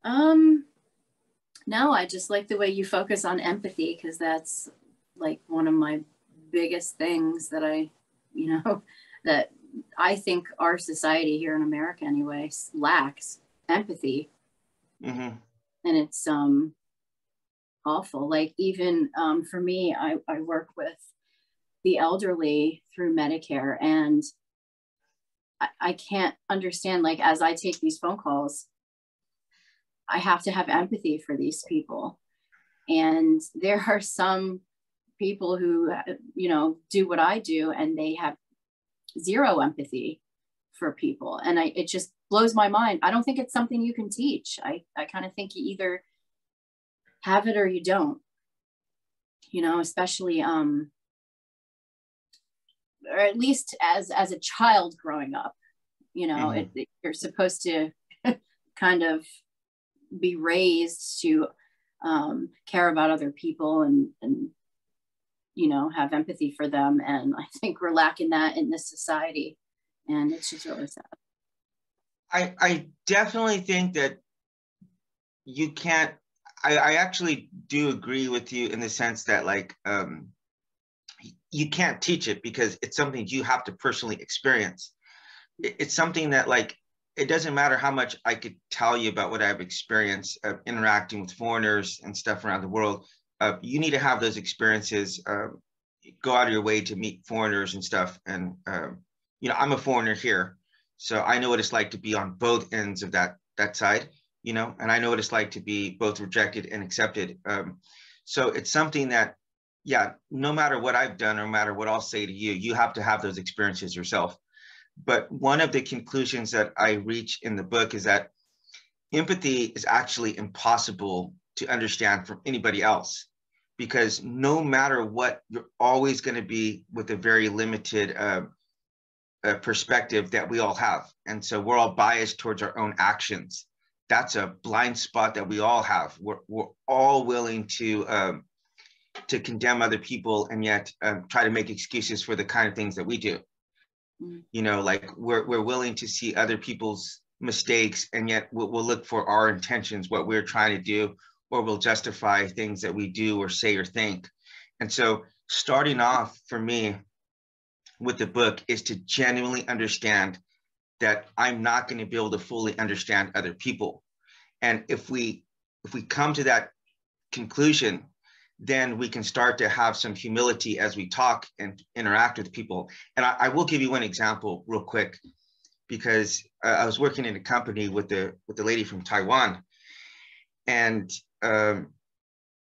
No, I just like the way you focus on empathy, because that's like one of my biggest things that that I think our society here in America anyway lacks empathy. Mm-hmm. And it's awful. Like even for me, I work with the elderly through Medicare, and I can't understand, like, as I take these phone calls, I have to have empathy for these people. And there are some people who, you know, do what I do, and they have zero empathy for people. And it just blows my mind. I don't think it's something you can teach. I kind of think you either have it or you don't, you know, especially, or at least as a child growing up, you know, mm-hmm. You're supposed to kind of be raised to care about other people and, you know, have empathy for them. And I think we're lacking that in this society. And it's just really sad. I definitely think that you can't, I actually do agree with you in the sense that, like, you can't teach it because it's something you have to personally experience. It's something that, like, it doesn't matter how much I could tell you about what I've experienced interacting with foreigners and stuff around the world. You need to have those experiences. Go out of your way to meet foreigners and stuff. And, you know, I'm a foreigner here, so I know what it's like to be on both ends of that side, you know, and I know what it's like to be both rejected and accepted. So it's something that, yeah, no matter what I've done, or no matter what I'll say to you, you have to have those experiences yourself. But one of the conclusions that I reach in the book is that empathy is actually impossible to understand from anybody else, because no matter what, you're always going to be with a very limited perspective that we all have. And so we're all biased towards our own actions. That's a blind spot that we all have. We're all willing to condemn other people, and yet try to make excuses for the kind of things that we do. You know, like we're willing to see other people's mistakes, and yet we'll look for our intentions, what we're trying to do, or we'll justify things that we do or say or think. And so starting off for me with the book is to genuinely understand that I'm not going to be able to fully understand other people. And if we come to that conclusion, then we can start to have some humility as we talk and interact with people. And I will give you one example real quick, because I was working in a company with the lady from Taiwan, and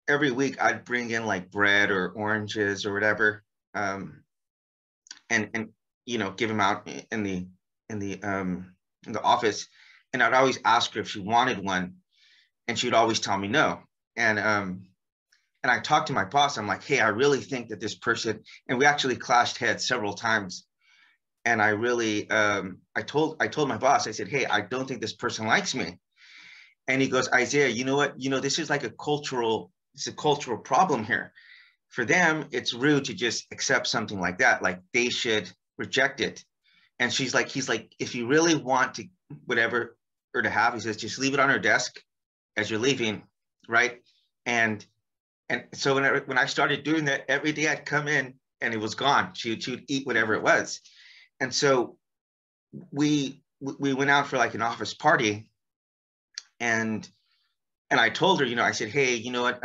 every week I'd bring in like bread or oranges or whatever, and you know, give them out in the office, and I'd always ask her if she wanted one, and she'd always tell me no. And I talked to my boss. I'm like, hey, I really think that this person, and we actually clashed heads several times. And I really, I told my boss, I said, hey, I don't think this person likes me. And he goes, Isaiah, you know what? You know, this is like a cultural problem here. For them, it's rude to just accept something like that. Like they should reject it. And he's like, if you really want to, whatever or to have, he says, just leave it on her desk as you're leaving, right? And so when I started doing that, every day I'd come in and it was gone. She would eat whatever it was. And so we went out for like an office party, and I told her, you know, I said, hey, you know what?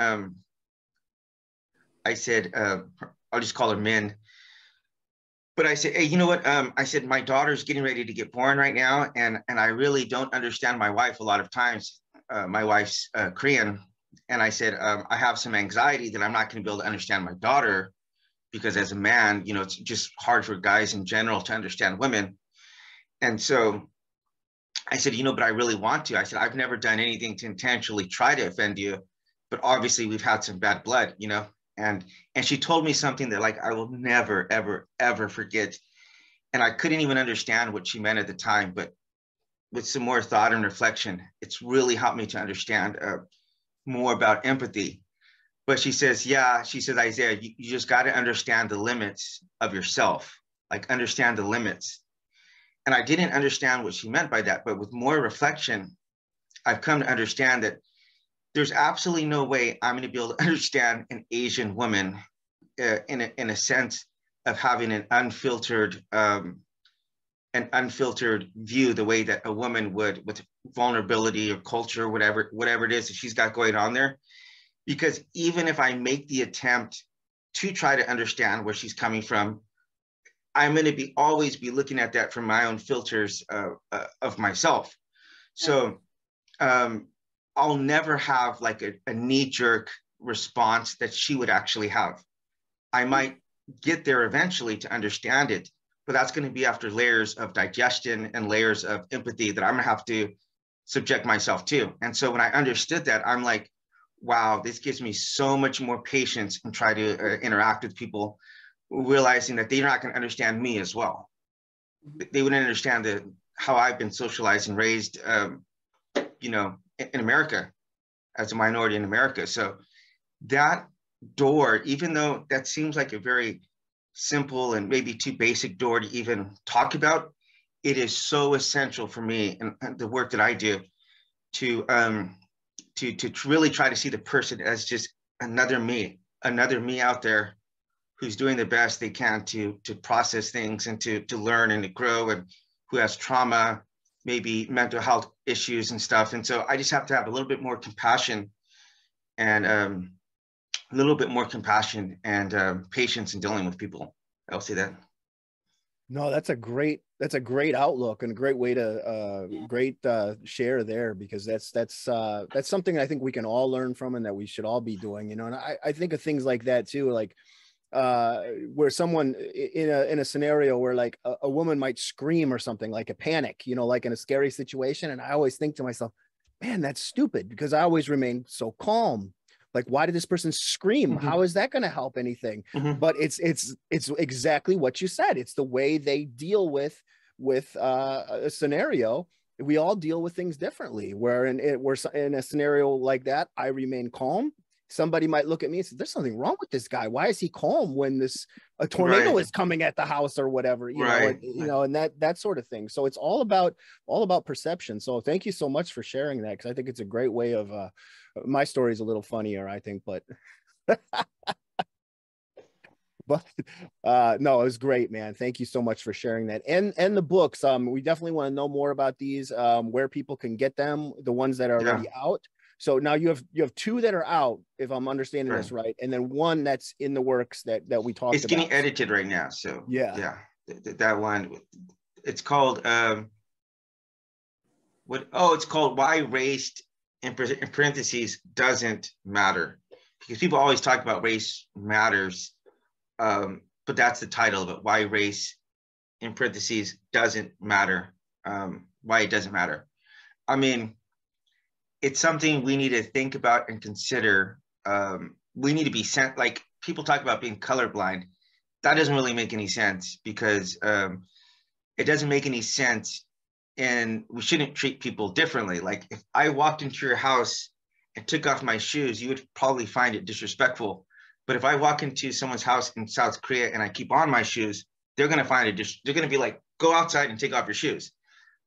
I said, I'll just call her Min. But I said, hey, you know what? I said, my daughter's getting ready to get born right now, and I really don't understand my wife a lot of times. My wife's Korean. And I said, I have some anxiety that I'm not going to be able to understand my daughter, because as a man, you know, it's just hard for guys in general to understand women. And so I said, you know, but I really want to. I said, I've never done anything to intentionally try to offend you, but obviously we've had some bad blood, you know. And she told me something that like I will never, ever, ever forget. And I couldn't even understand what she meant at the time, but with some more thought and reflection, it's really helped me to understand more about empathy. But she says, yeah, she says, Isaiah, you just got to understand the limits of yourself, like understand the limits. And I didn't understand what she meant by that, but with more reflection, I've come to understand that there's absolutely no way I'm going to be able to understand an Asian woman in a sense of having an unfiltered view, the way that a woman would, with vulnerability or culture, whatever it is that she's got going on there. Because even if I make the attempt to try to understand where she's coming from, I'm going to always be looking at that from my own filters of myself. So I'll never have like a knee-jerk response that she would actually have. I might get there eventually to understand it, but that's going to be after layers of digestion and layers of empathy that I'm going to have to subject myself to. And so when I understood that, I'm like, wow, this gives me so much more patience and try to interact with people, realizing that they're not going to understand me as well. They wouldn't understand how I've been socialized and raised, you know, in America, as a minority in America. So that door, even though that seems like a very simple and maybe too basic door to even talk about, it is so essential for me and the work that I do to really try to see the person as just another me out there who's doing the best they can to process things and to learn and to grow, and who has trauma maybe mental health issues and stuff. And so I just have to have a little bit more compassion and patience in dealing with people. I'll say that. No, that's a great outlook and a great way to share there, because that's something I think we can all learn from and that we should all be doing, and I think of things like that too, like where someone in a scenario where like a woman might scream or something, like a panic, like in a scary situation. And I always think to myself, man, that's stupid, because I always remain so calm. Like, why did this person scream? Mm-hmm. How is that going to help anything? Mm-hmm. But it's exactly what you said. It's the way they deal with a scenario. We all deal with things differently. We're in a scenario like that, I remain calm. Somebody might look at me and say, there's something wrong with this guy. Why is he calm when a tornado is coming at the house or whatever, and that sort of thing. So it's all about perception. So thank you so much for sharing that, because I think it's a great way of, my story is a little funnier, I think, but no, it was great, man. Thank you so much for sharing that. And the books, we definitely want to know more about these, where people can get them, the ones that are already out. So now you have two that are out, if I'm understanding this right, and then one that's in the works that we talked about. It's getting edited right now, so yeah. That one, it's called it's called Why Race in parentheses Doesn't Matter, because people always talk about race matters, but that's the title of it. Why Race in parentheses Doesn't Matter. Why it doesn't matter. I mean, it's something we need to think about and consider. We need to be sent, like people talk about being colorblind. That doesn't really make any sense, because it doesn't make any sense, and we shouldn't treat people differently. Like if I walked into your house and took off my shoes, you would probably find it disrespectful. But if I walk into someone's house in South Korea and I keep on my shoes, they're going to find it. They're going to be like, go outside and take off your shoes.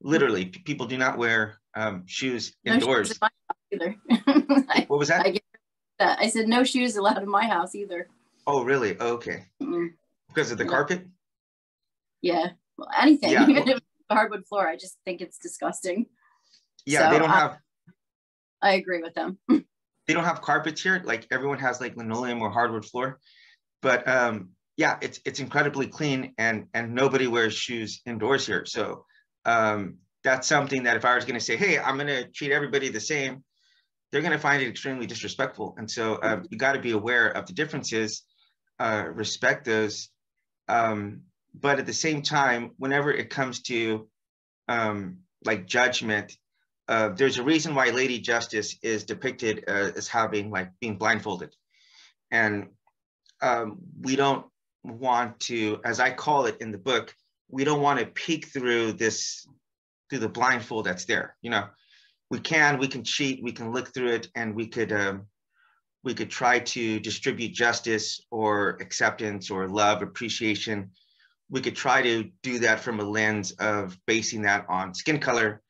Literally, people do not wear shoes indoors. No shoes in my house either. What was that? I said no shoes allowed in my house either. Oh, really? Oh, okay. Mm-hmm. Because of the carpet? Yeah. Well, anything. Yeah, even if it's a hardwood floor, I just think it's disgusting. Yeah, so they don't have. I agree with them. They don't have carpets here. Like everyone has like linoleum or hardwood floor, but yeah, it's incredibly clean, and nobody wears shoes indoors here. So that's something that if I was going to say, hey, I'm going to treat everybody the same, they're going to find it extremely disrespectful. And so you got to be aware of the differences, respect those. But at the same time, whenever it comes to like judgment, there's a reason why Lady Justice is depicted as having like being blindfolded. And we don't want to, as I call it in the book, we don't want to peek through the blindfold that's there. We can cheat, we can look through it, and we could try to distribute justice or acceptance or love, appreciation. We could try to do that from a lens of basing that on skin color,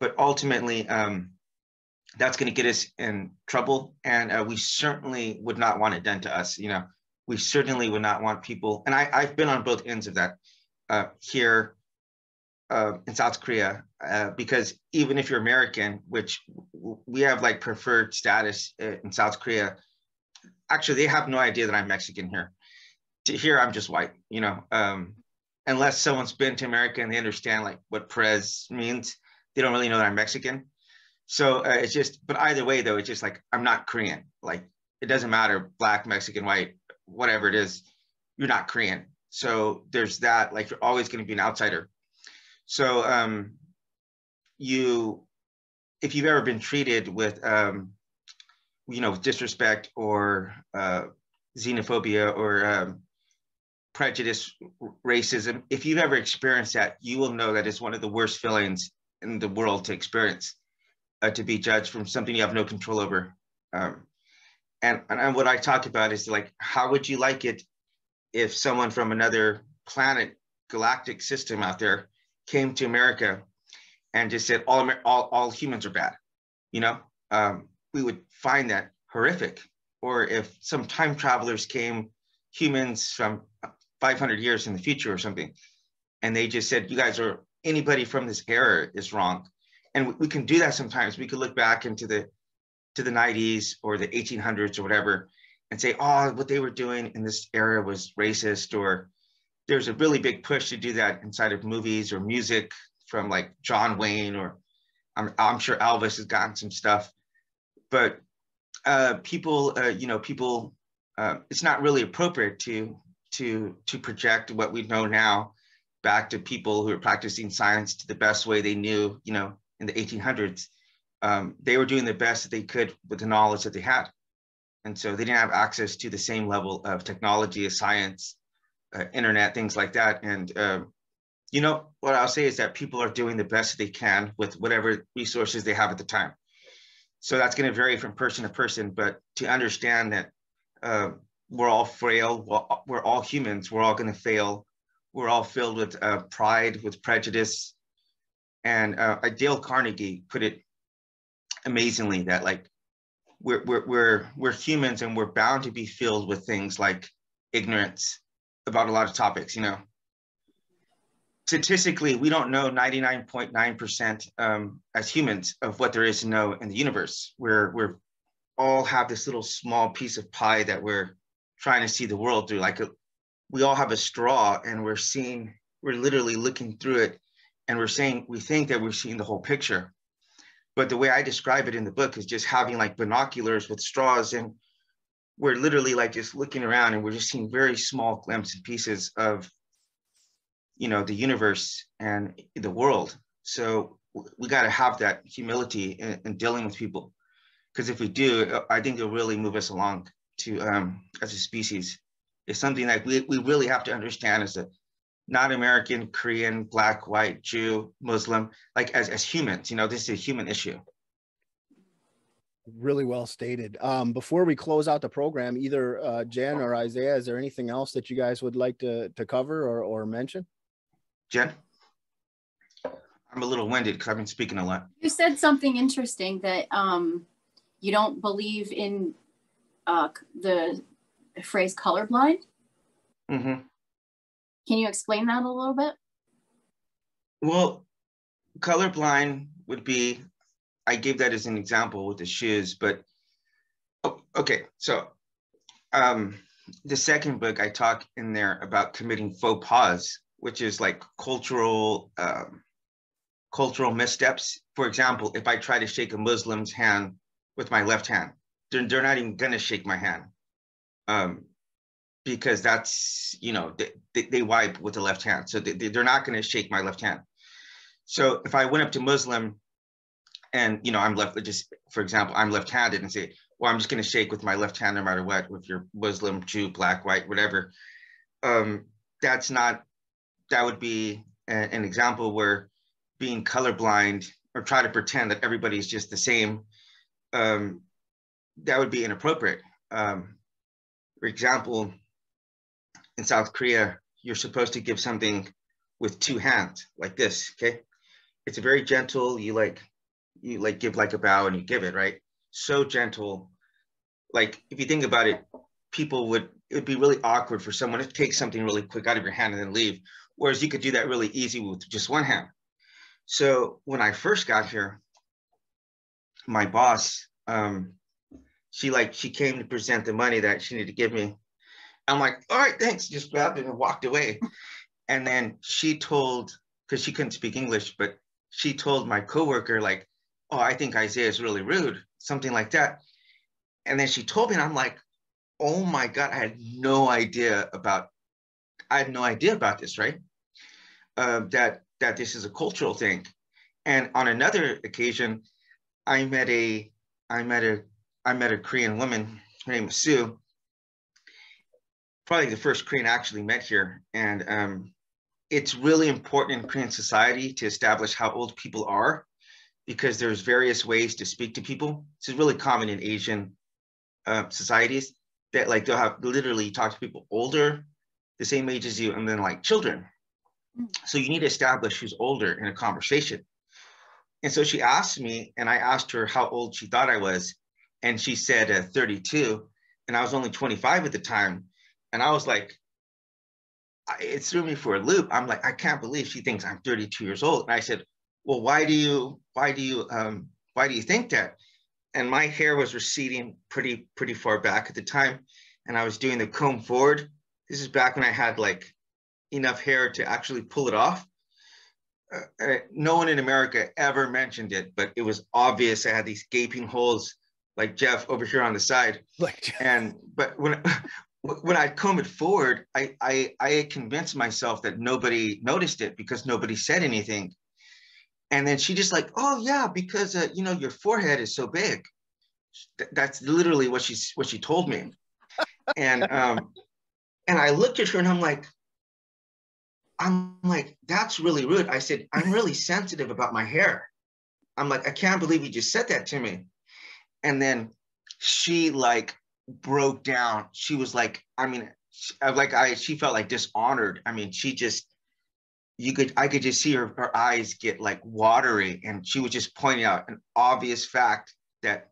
but ultimately that's going to get us in trouble, and we certainly would not want it done to us. We certainly would not want people, and I've been on both ends of that here in South Korea, because even if you're American, which we have like preferred status in South Korea, actually they have no idea that I'm Mexican here. Here I'm just white, unless someone's been to America and they understand like what Perez means, they don't really know that I'm Mexican. So it's just, but either way though, it's just like, I'm not Korean. Like it doesn't matter, black, Mexican, white, whatever it is, you're not Korean. So there's that, like you're always going to be an outsider. So if you've ever been treated with, disrespect or xenophobia or prejudice, racism, if you've ever experienced that, you will know that it's one of the worst feelings in the world to experience, to be judged from something you have no control over. And what I talk about is like, how would you like it if someone from another planet, galactic system out there came to America and just said all humans are bad? We would find that horrific. Or if some time travelers came, humans from 500 years in the future or something, and they just said, you guys are anybody from this era is wrong. And we can do that sometimes. We could look back into the 90s or the 1800s or whatever and say, oh, what they were doing in this era was racist, or there's a really big push to do that inside of movies or music from like John Wayne, or I'm sure Elvis has gotten some stuff. But people, it's not really appropriate to project what we know now back to people who are practicing science to the best way they knew, in the 1800s. They were doing the best that they could with the knowledge that they had. And so they didn't have access to the same level of technology as science, internet, things like that. And, what I'll say is that people are doing the best that they can with whatever resources they have at the time. So that's going to vary from person to person, but to understand that we're all frail, we're all humans, we're all going to fail. We're all filled with pride, with prejudice. And Dale Carnegie put it amazingly that like we're humans, and we're bound to be filled with things like ignorance about a lot of topics. Statistically, we don't know 99.9% as humans of what there is to know in the universe. We're all have this little small piece of pie that we're trying to see the world through. Like we all have a straw, and we're literally looking through it, and we think that we're seeing the whole picture. But the way I describe it in the book is just having like binoculars with straws, and we're literally like just looking around, and we're just seeing very small glimpses and pieces of, the universe and the world. So we got to have that humility in dealing with people, because if we do, I think it'll really move us along to as a species. It's something like we really have to understand as a not American, Korean, Black, white, Jew, Muslim, like as humans. This is a human issue. Really well stated. Before we close out the program, either Jenn or Isaiah, is there anything else that you guys would like to cover or mention? Jenn? I'm a little winded because I've been speaking a lot. You said something interesting that you don't believe in the phrase colorblind. Mm-hmm. Can you explain that a little bit? Well, colorblind would be, I gave that as an example with the shoes, but okay. So the second book, I talk in there about committing faux pas, which is like cultural missteps. For example, if I try to shake a Muslim's hand with my left hand, they're not even gonna shake my hand. Because that's, they wipe with the left hand. So they're not going to shake my left hand. So if I went up to Muslim and, I'm for example, I'm left-handed and say, well, I'm just going to shake with my left hand no matter what, if you're Muslim, Jew, Black, white, whatever. That would be an example where being colorblind or try to pretend that everybody's just the same, that would be inappropriate. For example, in South Korea, you're supposed to give something with two hands like this, okay? It's very gentle. You give like a bow and you give it, right? So gentle. Like if you think about it, it'd be really awkward for someone to take something really quick out of your hand and then leave. Whereas you could do that really easy with just one hand. So when I first got here, my boss, she came to present the money that she needed to give me. I'm like, all right, thanks. Just grabbed it and walked away. And then she told, because she couldn't speak English, but she told my coworker, like, oh, I think Isaiah is really rude, something like that. And then she told me, and I'm like, oh my God, I had no idea about this, right? That this is a cultural thing. And on another occasion, I met a Korean woman. Her name is Sue. Probably the first Korean I actually met here. And it's really important in Korean society to establish how old people are, because there's various ways to speak to people. This is really common in Asian societies, that like they'll have literally talk to people older, the same age as you, and then like children. So you need to establish who's older in a conversation. And so she asked me, and I asked her how old she thought I was. And she said 32, and I was only 25 at the time. And I was like, it threw me for a loop. I'm like, I can't believe she thinks I'm 32 years old. And I said, well, why do you think that? And my hair was receding pretty far back at the time. And I was doing the comb forward. This is back when I had like enough hair to actually pull it off. No one in America ever mentioned it, but it was obvious. I had these gaping holes like Jeff over here on the side. But when I comb it forward, I had convinced myself that nobody noticed it because nobody said anything. And then she just like, oh yeah, because your forehead is so big. That's literally what she told me. And I looked at her and I'm like, that's really rude. I said, I'm really sensitive about my hair. I'm like, I can't believe you just said that to me. And then she like broke down. She was like, she felt like dishonored. I mean, I could just see her eyes get like watery, and she was just pointing out an obvious fact that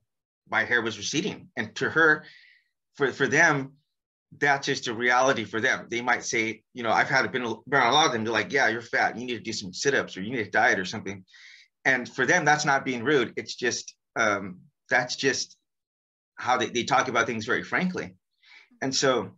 my hair was receding. And to her, for them, that's just a reality for them. They might say, I've been around a lot of them. They're like, yeah, you're fat. You need to do some sit-ups or you need to diet or something. And for them, that's not being rude. It's just, that's just how they talk about things very frankly. And so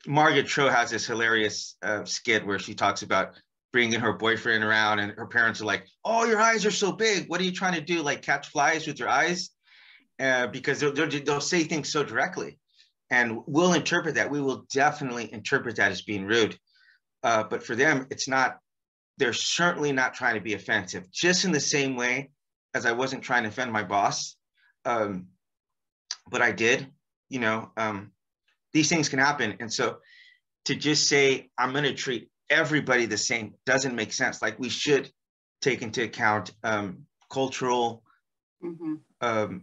Margaret Cho has this hilarious skit where she talks about bringing her boyfriend around and her parents are like, oh, your eyes are so big. What are you trying to do? Like catch flies with your eyes? Because they'll say things so directly, and we'll interpret that. We will definitely interpret that as being rude. But for them, it's not. They're certainly not trying to be offensive. Just in the same way as I wasn't trying to offend my boss, but I did. These things can happen, and so to just say I'm going to treat everybody the same doesn't make sense. Like we should take into account cultural. Mm-hmm.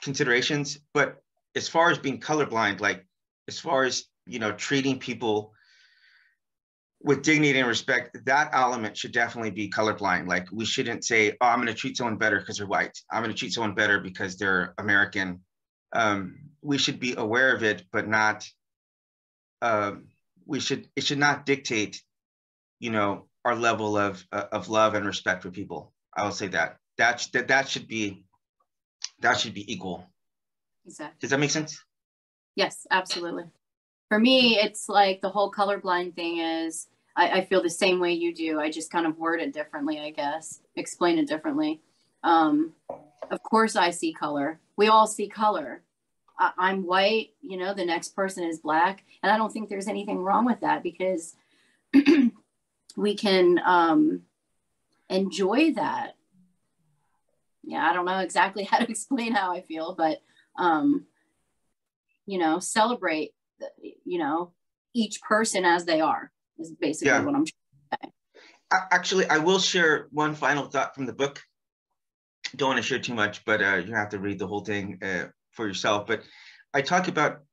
Considerations, but as far as being colorblind, like as far as treating people with dignity and respect, that element should definitely be colorblind. Like we shouldn't say, oh, I'm going to treat someone better because they're white. I'm going to treat someone better because they're American. We should be aware of it, but not. It should not dictate, our level of love and respect for people. I will say that should be. That should be equal. Exactly. Does that make sense? Yes, absolutely. For me, it's like the whole colorblind thing is, I feel the same way you do. I just kind of word it differently, I guess, explain it differently. Of course I see color. We all see color. I'm white, the next person is black. And I don't think there's anything wrong with that because we can enjoy that. Yeah, I don't know exactly how to explain how I feel, but, celebrate, each person as they are is basically what I'm trying to say. Actually, I will share one final thought from the book. Don't want to share too much, but you have to read the whole thing for yourself. But I talk about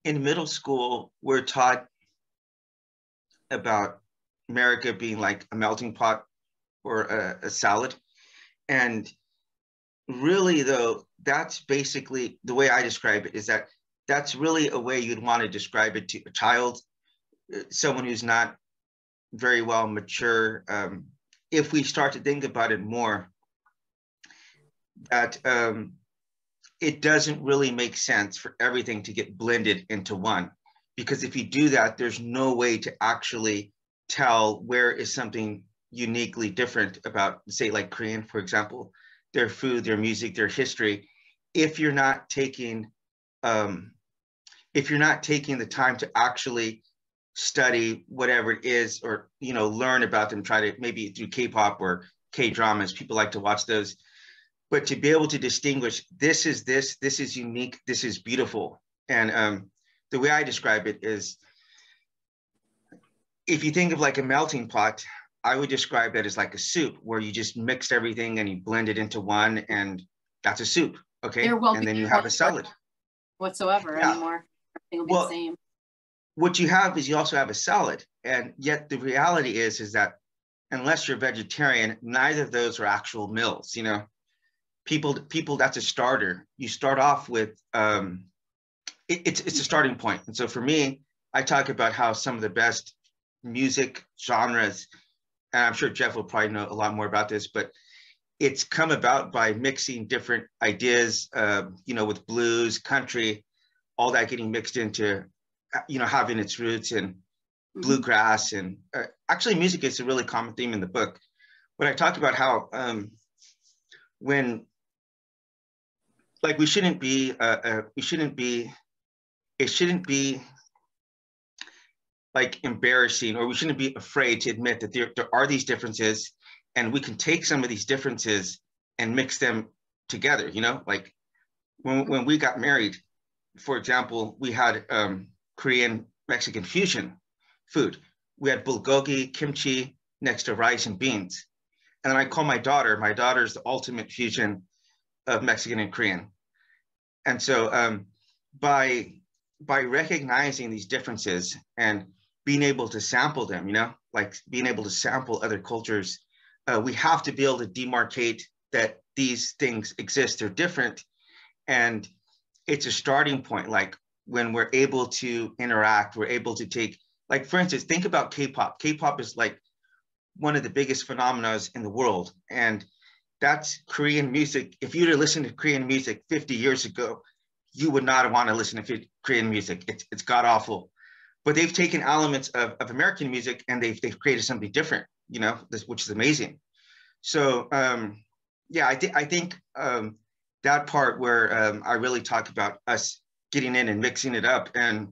in middle school, we're taught about America being like a melting pot or a salad. And really, though, that's basically the way I describe it, is that's really a way you'd want to describe it to a child, someone who's not very well mature. If we start to think about it more, that it doesn't really make sense for everything to get blended into one. Because if you do that, there's no way to actually tell where is something uniquely different about, say, like Korean, for example, their food, their music, their history. If you're not taking the time to actually study whatever it is, or learn about them, try to maybe through K-pop or K-dramas, people like to watch those, but to be able to distinguish this is unique, this is beautiful. And the way I describe it is, if you think of like a melting pot, I would describe that as like a soup where you just mix everything and you blend it into one, and that's a soup. Okay. And then you have a salad. Whatsoever anymore. Everything will be the same. What you have is you also have a salad. And yet the reality is that unless you're vegetarian, neither of those are actual meals. People, that's a starter. You start off with, it's a starting point. And so for me, I talk about how some of the best music genres, and I'm sure Jeff will probably know a lot more about this, but it's come about by mixing different ideas, with blues, country, all that getting mixed into, having its roots in bluegrass. And actually music is a really common theme in the book. When I talk about how it shouldn't be like embarrassing, or we shouldn't be afraid to admit that there are these differences, and we can take some of these differences and mix them together. Like when we got married, for example, we had Korean Mexican fusion food. We had bulgogi, kimchi next to rice and beans. And then I call my daughter's the ultimate fusion of Mexican and Korean. And so by recognizing these differences and being able to sample them, like being able to sample other cultures, we have to be able to demarcate that these things exist, they're different. And it's a starting point. Like when we're able to interact, we're able to take, like, for instance, think about K-pop. K-pop is like one of the biggest phenomena in the world. And that's Korean music. If you were to listen to Korean music 50 years ago, you would not want to listen to Korean music. It's god awful. But they've taken elements of American music and they've created something different, which is amazing. So I think that part where I really talk about us getting in and mixing it up, and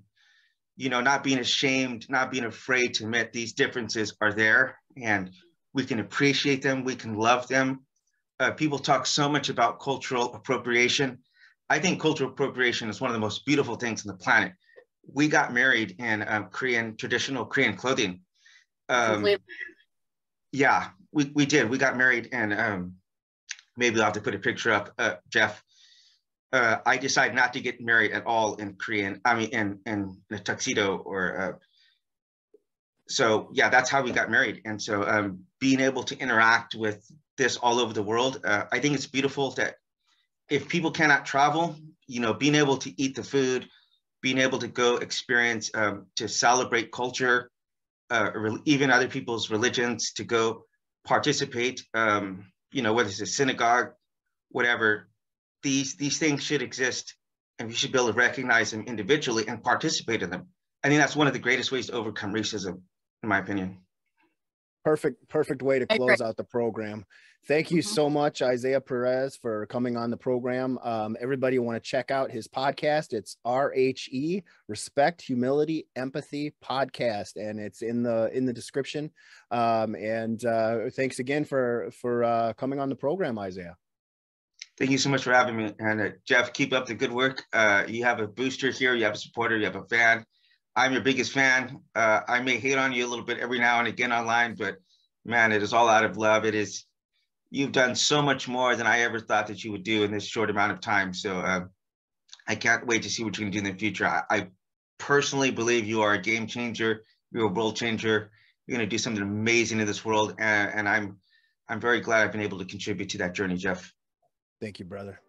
not being ashamed, not being afraid to admit these differences are there, and we can appreciate them, we can love them. People talk so much about cultural appropriation. I think cultural appropriation is one of the most beautiful things on the planet. We got married in traditional Korean clothing. Yeah, we did. We got married, and maybe I'll have to put a picture up, Jeff. I decided not to get married at all in Korean. I mean, in a tuxedo or. So yeah, that's how we got married. And so being able to interact with this all over the world, I think it's beautiful that if people cannot travel, being able to eat the food, being able to go experience, to celebrate culture, even other people's religions, to go participate, whether it's a synagogue, whatever, these things should exist, and we should be able to recognize them individually and participate in them. I think that's one of the greatest ways to overcome racism, in my opinion. Perfect way to close out the program. Thank you so much, Isaiah Perez, for coming on the program. Everybody want to check out his podcast. It's RHE, Respect, Humility, Empathy Podcast, and it's in the description. Thanks again for coming on the program, Isaiah. Thank you so much for having me. And Jeff, keep up the good work. You have a booster here, you have a supporter, you have a fan. I'm your biggest fan. I may hate on you a little bit every now and again online, but man, it is all out of love. You've done so much more than I ever thought that you would do in this short amount of time. So I can't wait to see what you can do in the future. I personally believe you are a game changer. You're a world changer. You're going to do something amazing in this world. And I'm very glad I've been able to contribute to that journey, Jeff. Thank you, brother.